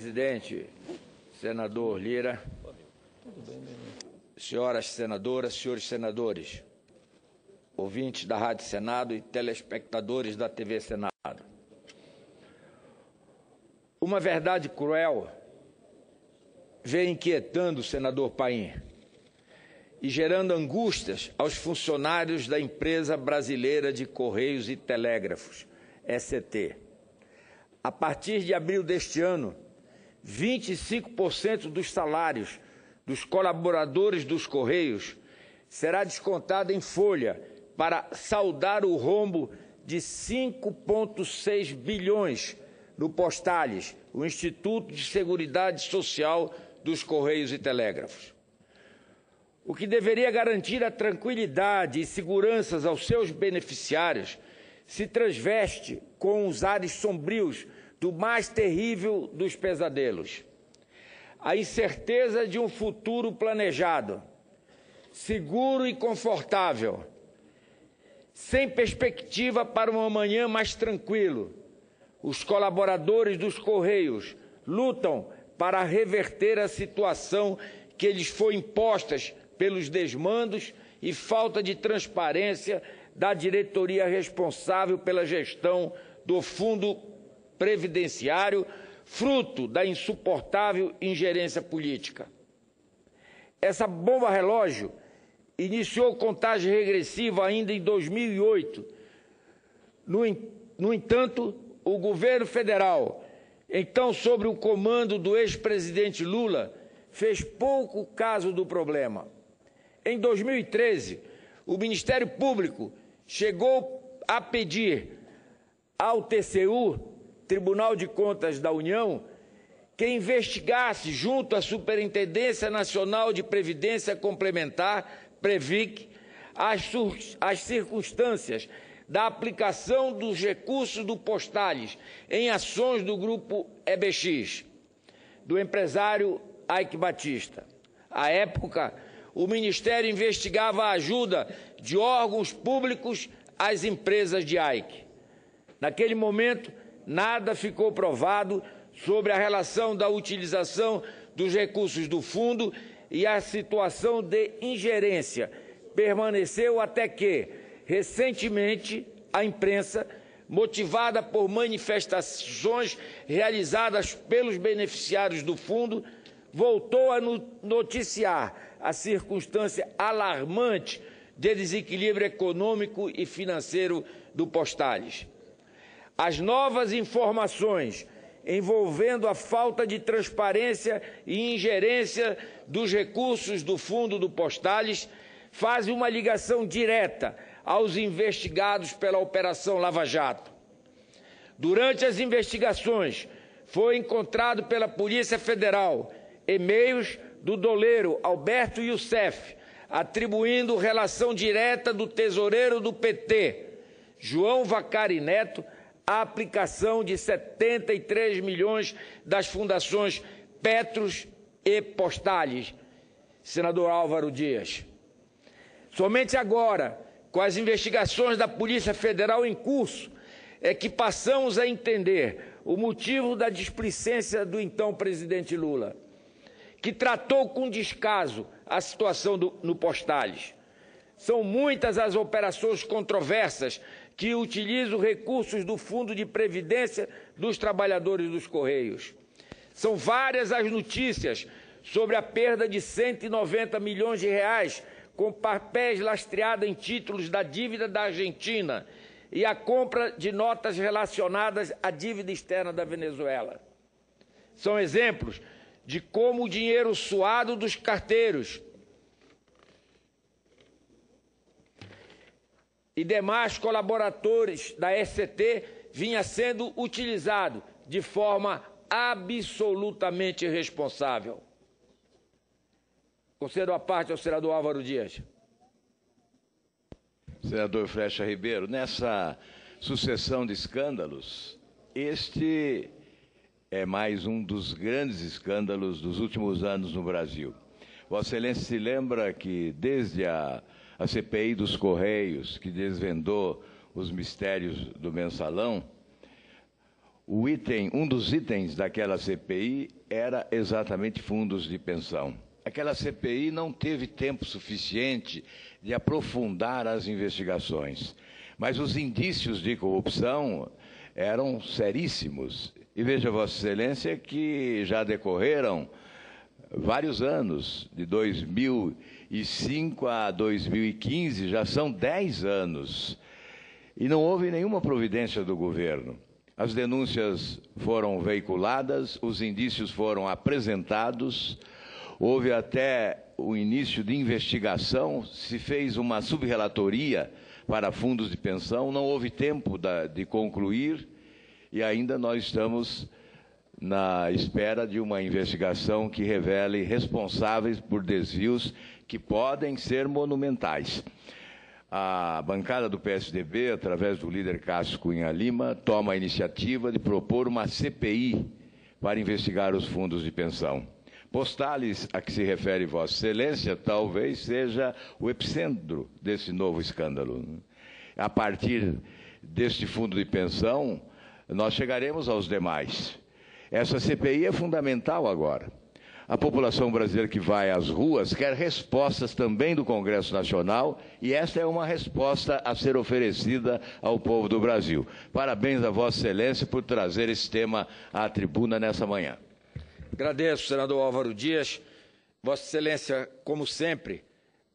presidente, senador Lira, senhoras senadoras, senhores senadores, ouvintes da Rádio Senado e telespectadores da TV Senado. Uma verdade cruel vem inquietando o senador Paim e gerando angústias aos funcionários da Empresa Brasileira de Correios e Telégrafos, ECT. A partir de abril deste ano, 25% dos salários dos colaboradores dos Correios será descontado em folha para saldar o rombo de 5,6 bilhões no Postales, o Instituto de Seguridade Social dos Correios e Telégrafos. O que deveria garantir a tranquilidade e seguranças aos seus beneficiários se transveste com os ares sombrios do mais terrível dos pesadelos. A incerteza de um futuro planejado, seguro e confortável, sem perspectiva para um amanhã mais tranquilo. Os colaboradores dos Correios lutam para reverter a situação que lhes foi imposta pelos desmandos e falta de transparência da diretoria responsável pela gestão do Fundo Previdenciário, fruto da insuportável ingerência política. Essa bomba relógio iniciou contagem regressiva ainda em 2008. No entanto, o governo federal, então sob o comando do ex-presidente Lula, fez pouco caso do problema. Em 2013, o Ministério Público chegou a pedir ao TCU, Tribunal de Contas da União, que investigasse junto à Superintendência Nacional de Previdência Complementar, PREVIC, as circunstâncias da aplicação dos recursos do Postales em ações do Grupo EBX, do empresário Eike Batista. À época, o Ministério investigava a ajuda de órgãos públicos às empresas de Eike. Naquele momento, nada ficou provado sobre a relação da utilização dos recursos do fundo e a situação de ingerência permaneceu até que, recentemente, a imprensa, motivada por manifestações realizadas pelos beneficiários do fundo, voltou a noticiar a circunstância alarmante de desequilíbrio econômico e financeiro do Postales. As novas informações envolvendo a falta de transparência e ingerência dos recursos do fundo do Postales fazem uma ligação direta aos investigados pela Operação Lava Jato. Durante as investigações, foi encontrado pela Polícia Federal e-mails do doleiro Alberto Youssef, atribuindo relação direta do tesoureiro do PT, João Vacari Neto, à aplicação de 73 milhões das fundações Petros e Postales. Senador Álvaro Dias. Somente agora, com as investigações da Polícia Federal em curso, é que passamos a entender o motivo da displicência do então presidente Lula, que tratou com descaso a situação no Postales. São muitas as operações controversas que utilizam recursos do Fundo de Previdência dos Trabalhadores dos Correios. São várias as notícias sobre a perda de 190 milhões de reais com papéis lastreados em títulos da dívida da Argentina e a compra de notas relacionadas à dívida externa da Venezuela. São exemplos de como o dinheiro suado dos carteiros e demais colaboradores da ECT vinha sendo utilizado de forma absolutamente irresponsável. Concedo a parte ao senador Álvaro Dias. Senador Flecha Ribeiro, nessa sucessão de escândalos, este é mais um dos grandes escândalos dos últimos anos no Brasil. Vossa Excelência se lembra que desde a CPI dos Correios, que desvendou os mistérios do mensalão, um dos itens daquela CPI era exatamente fundos de pensão. Aquela CPI não teve tempo suficiente de aprofundar as investigações, mas os indícios de corrupção eram seríssimos. E veja, Vossa Excelência, que já decorreram vários anos, de 2005 a 2015, já são 10 anos, e não houve nenhuma providência do governo. As denúncias foram veiculadas, os indícios foram apresentados, houve até o início de investigação, se fez uma subrelatoria para fundos de pensão, não houve tempo de concluir, e ainda nós estamos na espera de uma investigação que revele responsáveis por desvios que podem ser monumentais. A bancada do PSDB, através do líder Cássio Cunha Lima, toma a iniciativa de propor uma CPI para investigar os fundos de pensão. Postales, a que se refere Vossa Excelência, talvez seja o epicentro desse novo escândalo. A partir deste fundo de pensão, nós chegaremos aos demais. Essa CPI é fundamental agora. A população brasileira que vai às ruas quer respostas também do Congresso Nacional, e esta é uma resposta a ser oferecida ao povo do Brasil. Parabéns a Vossa Excelência por trazer esse tema à tribuna nessa manhã. Agradeço, senador Álvaro Dias. Vossa Excelência, como sempre,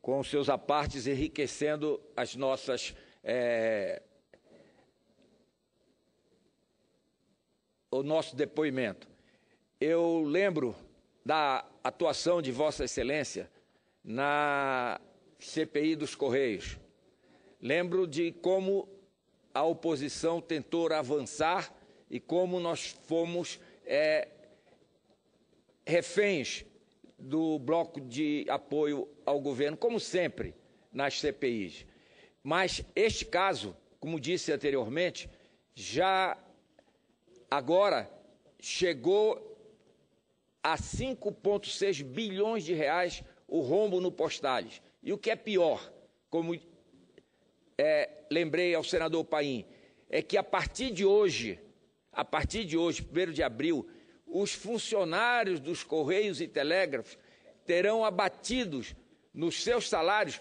com os seus apartes, enriquecendo as nossas o nosso depoimento. Eu lembro da atuação de Vossa Excelência na CPI dos Correios. Lembro de como a oposição tentou avançar e como nós fomos reféns do bloco de apoio ao governo, como sempre, nas CPIs. Mas este caso, como disse anteriormente, já agora chegou a 5,6 bilhões de reais o rombo no Postales. E o que é pior, como lembrei ao senador Paim, é que a partir de hoje, 1º de abril, os funcionários dos Correios e Telégrafos terão abatidos nos seus salários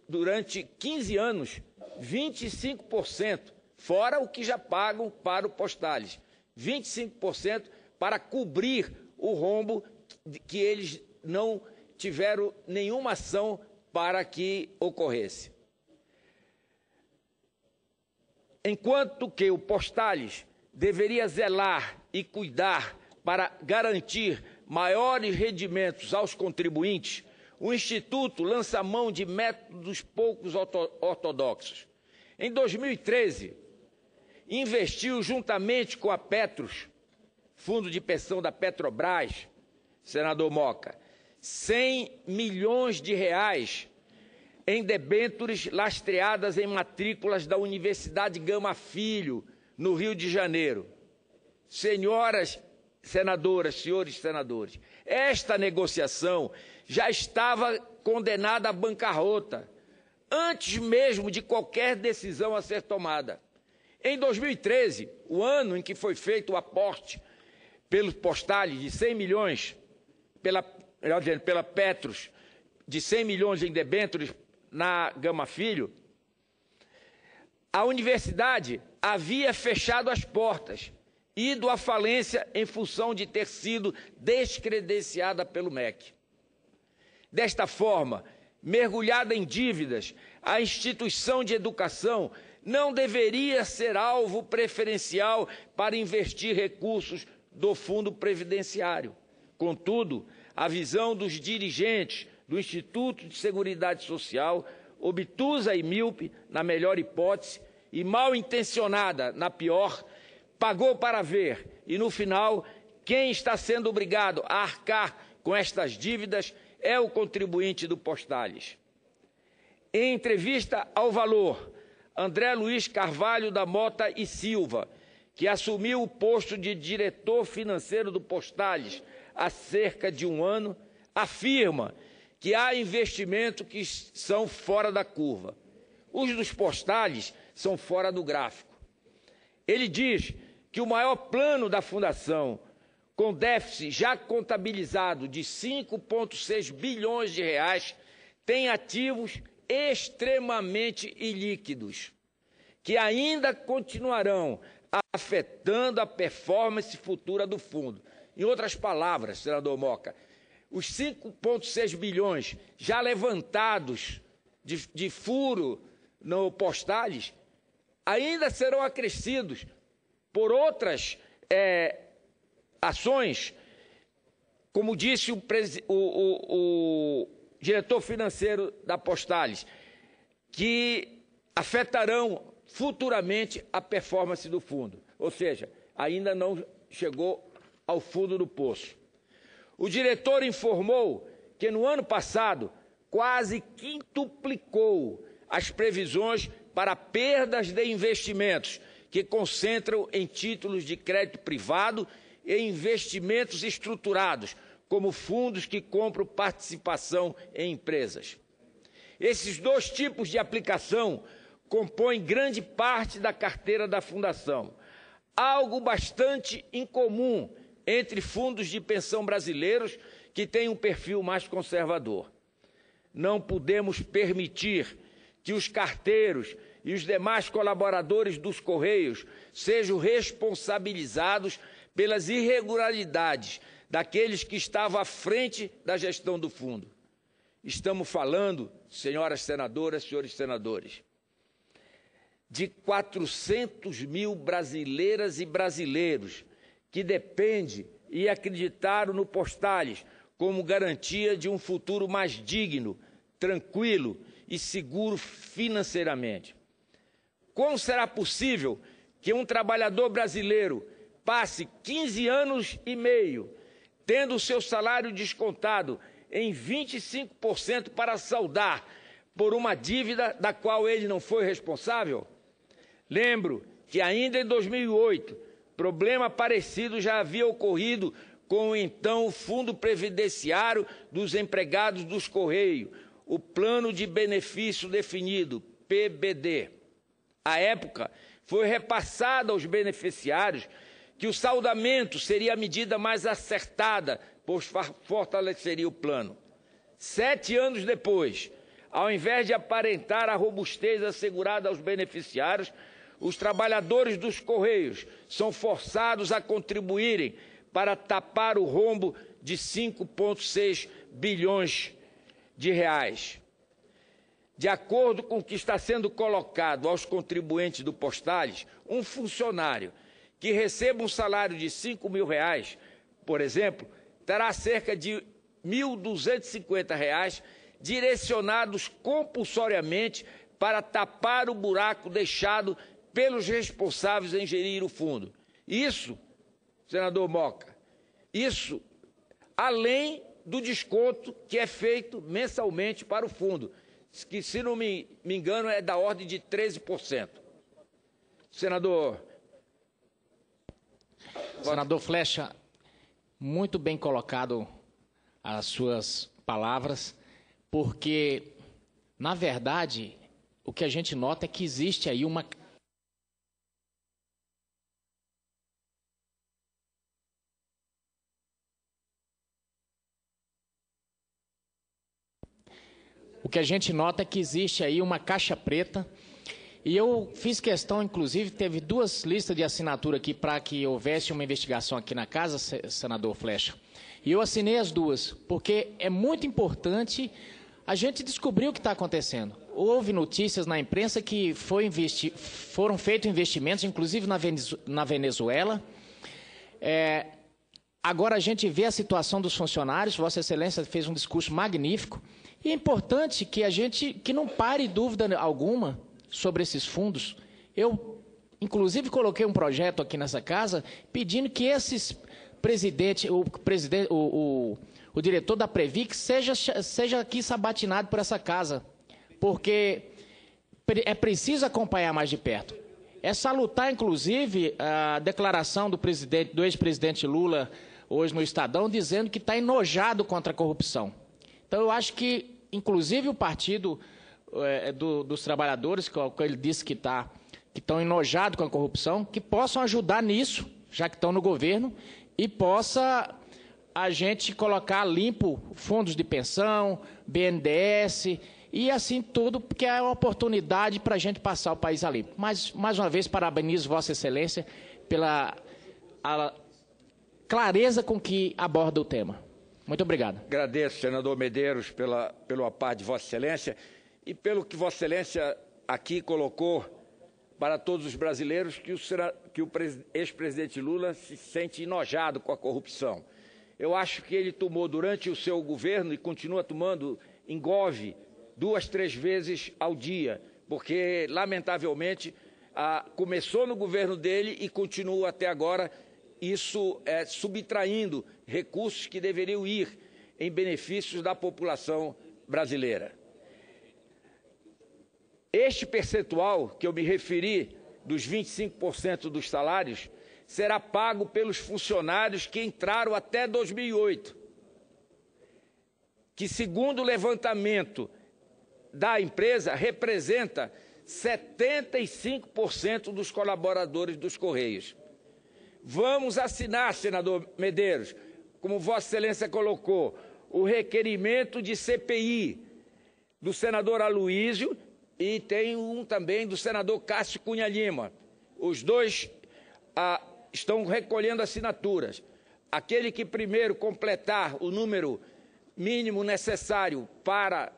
durante 15 anos 25%, fora o que já pagam para o Postales, 25% para cobrir o rombo que eles não tiveram nenhuma ação para que ocorresse. Enquanto que o Postales deveria zelar e cuidar para garantir maiores rendimentos aos contribuintes, o Instituto lança mão de métodos poucos ortodoxos. Em 2013, investiu juntamente com a Petros, fundo de pensão da Petrobras, senador Moca, 100 milhões de reais em debêntures lastreadas em matrículas da Universidade Gama Filho, no Rio de Janeiro. Senhoras senadoras, senhores senadores, esta negociação já estava condenada à bancarrota, antes mesmo de qualquer decisão a ser tomada. Em 2013, o ano em que foi feito o aporte pelos Postales de 100 milhões, pela Petros, de 100 milhões em debêntures na Gama Filho, a universidade havia fechado as portas, ido à falência em função de ter sido descredenciada pelo MEC. Desta forma, mergulhada em dívidas, a instituição de educação não deveria ser alvo preferencial para investir recursos do Fundo Previdenciário. Contudo, a visão dos dirigentes do Instituto de Seguridade Social, obtusa e míope, na melhor hipótese, e mal intencionada, na pior, pagou para ver, e no final, quem está sendo obrigado a arcar com estas dívidas é o contribuinte do Postales. Em entrevista ao Valor, André Luiz Carvalho da Mota e Silva, que assumiu o posto de diretor financeiro do Postales há cerca de um ano, afirma que há investimentos que são fora da curva. Os dos Postales são fora do gráfico. Ele diz que o maior plano da Fundação, com déficit já contabilizado de 5,6 bilhões de reais, tem ativos extremamente ilíquidos, que ainda continuarão afetando a performance futura do fundo. Em outras palavras, senador Moca, os 5,6 bilhões já levantados de furo no Postales ainda serão acrescidos por outras ações, como disse o diretor financeiro da Postales, que afetarão futuramente a performance do fundo. Ou seja, ainda não chegou ao fundo do poço. O diretor informou que no ano passado quase quintuplicou as previsões para perdas de investimentos que concentram em títulos de crédito privado e investimentos estruturados, como fundos que compram participação em empresas. Esses dois tipos de aplicação compõem grande parte da carteira da Fundação, algo bastante incomum entre fundos de pensão brasileiros que têm um perfil mais conservador. Não podemos permitir que os carteiros e os demais colaboradores dos Correios sejam responsabilizados pelas irregularidades daqueles que estavam à frente da gestão do fundo. Estamos falando, senhoras senadoras, senhores senadores, de 400 mil brasileiras e brasileiros que dependem e acreditaram no Postales como garantia de um futuro mais digno, tranquilo e seguro financeiramente. Como será possível que um trabalhador brasileiro passe 15 anos e meio tendo o seu salário descontado em 25% para saldar por uma dívida da qual ele não foi responsável? Lembro que ainda em 2008, problema parecido já havia ocorrido com o então Fundo Previdenciário dos Empregados dos Correios, o Plano de Benefício Definido, PBD. À época, foi repassado aos beneficiários que o saldamento seria a medida mais acertada, pois fortaleceria o plano. 7 anos depois, ao invés de aparentar a robustez assegurada aos beneficiários, os trabalhadores dos Correios são forçados a contribuírem para tapar o rombo de 5,6 bilhões de reais. De acordo com o que está sendo colocado aos contribuintes do Postales, um funcionário que receba um salário de R$5.000, por exemplo, terá cerca de R$ 1.250 direcionados compulsoriamente para tapar o buraco deixado pelos responsáveis em gerir o fundo. Isso, senador Moca, isso além do desconto que é feito mensalmente para o fundo, que, se não me engano, é da ordem de 13%. Senador Flexa, muito bem colocado as suas palavras, porque, na verdade, o que a gente nota é que existe aí uma... O que a gente nota é que existe aí uma caixa preta, e eu fiz questão, inclusive, teve 2 listas de assinatura aqui para que houvesse uma investigação aqui na casa, senador Flexa, e eu assinei as 2, porque é muito importante a gente descobrir o que está acontecendo. Houve notícias na imprensa que foram feitos investimentos, inclusive na Venezuela. Agora a gente vê a situação dos funcionários, Vossa Excelência fez um discurso magnífico, e é importante que não pare dúvida alguma sobre esses fundos. Eu, inclusive, coloquei um projeto aqui nessa casa pedindo que o diretor da Previc seja aqui sabatinado por essa casa, porque é preciso acompanhar mais de perto. É salutar, inclusive, a declaração do ex-presidente Lula hoje no Estadão, dizendo que está enojado contra a corrupção. Então, eu acho que, inclusive, o Partido dos Trabalhadores, que ele disse que está que estão enojados com a corrupção, que possam ajudar nisso, já que estão no governo, e possa a gente colocar limpo fundos de pensão, BNDES e assim tudo, porque é uma oportunidade para a gente passar o país a limpo. Mas, mais uma vez, parabenizo Vossa Excelência pela clareza com que aborda o tema. Muito obrigado. Agradeço, senador Medeiros, pelo apar de Vossa Excelência e pelo que Vossa Excelência aqui colocou para todos os brasileiros que o ex-presidente Lula se sente enojado com a corrupção. Eu acho que ele tomou durante o seu governo e continua tomando engove 2, 3 vezes ao dia, porque, lamentavelmente, começou no governo dele e continua até agora, isso subtraindo recursos que deveriam ir em benefícios da população brasileira. Este percentual que eu me referi, dos 25% dos salários, será pago pelos funcionários que entraram até 2008, que, segundo o levantamento da empresa, representa 75% dos colaboradores dos Correios. Vamos assinar, senador Medeiros, como Vossa Excelência colocou, o requerimento de CPI do senador Aloysio e tem um também do senador Cássio Cunha Lima. Os dois estão recolhendo assinaturas. Aquele que primeiro completar o número mínimo necessário para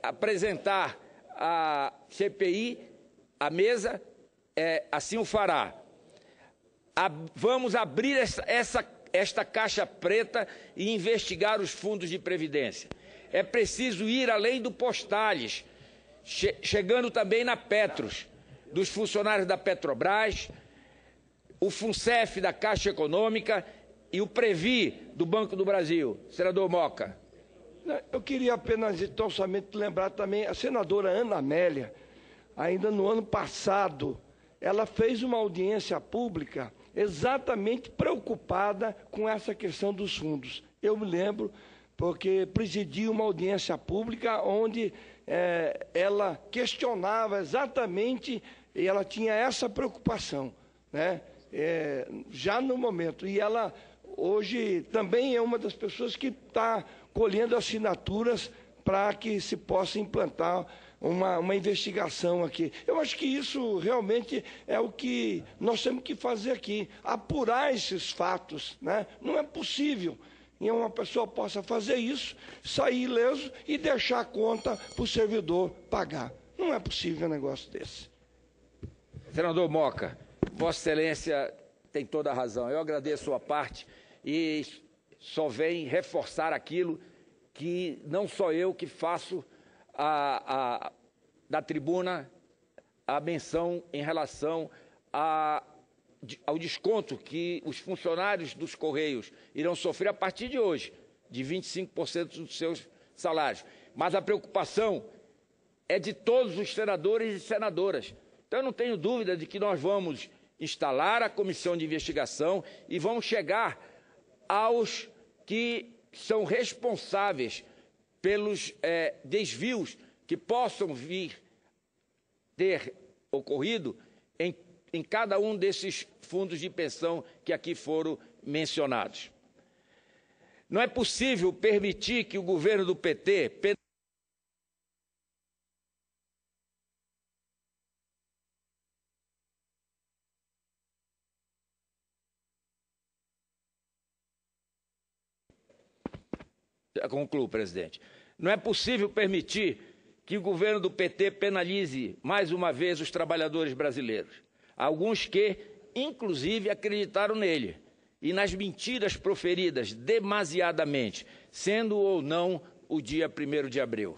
apresentar a CPI, a mesa, assim o fará. Vamos abrir esta caixa preta e investigar os fundos de previdência. É preciso ir além do Postales, chegando também na Petros, dos funcionários da Petrobras, o FUNCEF da Caixa Econômica e o Previ do Banco do Brasil. Senador Moca. Eu queria apenas, então, somente lembrar também a senadora Ana Amélia, ainda no ano passado, ela fez uma audiência pública exatamente preocupada com essa questão dos fundos. Eu me lembro, porque presidi uma audiência pública onde ela questionava exatamente, e ela tinha essa preocupação, né? Já no momento. E ela, hoje, também é uma das pessoas que está colhendo assinaturas para que se possa implantar uma investigação aqui. Eu acho que isso realmente é o que nós temos que fazer aqui, apurar esses fatos, né? Não é possível que uma pessoa possa fazer isso, sair ileso e deixar a conta para o servidor pagar. Não é possível um negócio desse. Senador Moca, Vossa Excelência tem toda a razão. Eu agradeço a sua parte e só vem reforçar aquilo que não só eu que faço da tribuna a menção em relação ao desconto que os funcionários dos Correios irão sofrer a partir de hoje, de 25% dos seus salários. Mas a preocupação é de todos os senadores e senadoras. Então, eu não tenho dúvida de que nós vamos instalar a comissão de investigação e vamos chegar aos que são responsáveis pelos desvios que possam vir ter ocorrido em cada um desses fundos de pensão que aqui foram mencionados. Não é possível permitir que o governo do PT Concluo, presidente. Não é possível permitir que o governo do PT penalize mais uma vez os trabalhadores brasileiros. Alguns que, inclusive, acreditaram nele e nas mentiras proferidas demasiadamente, sendo ou não o dia 1º de abril.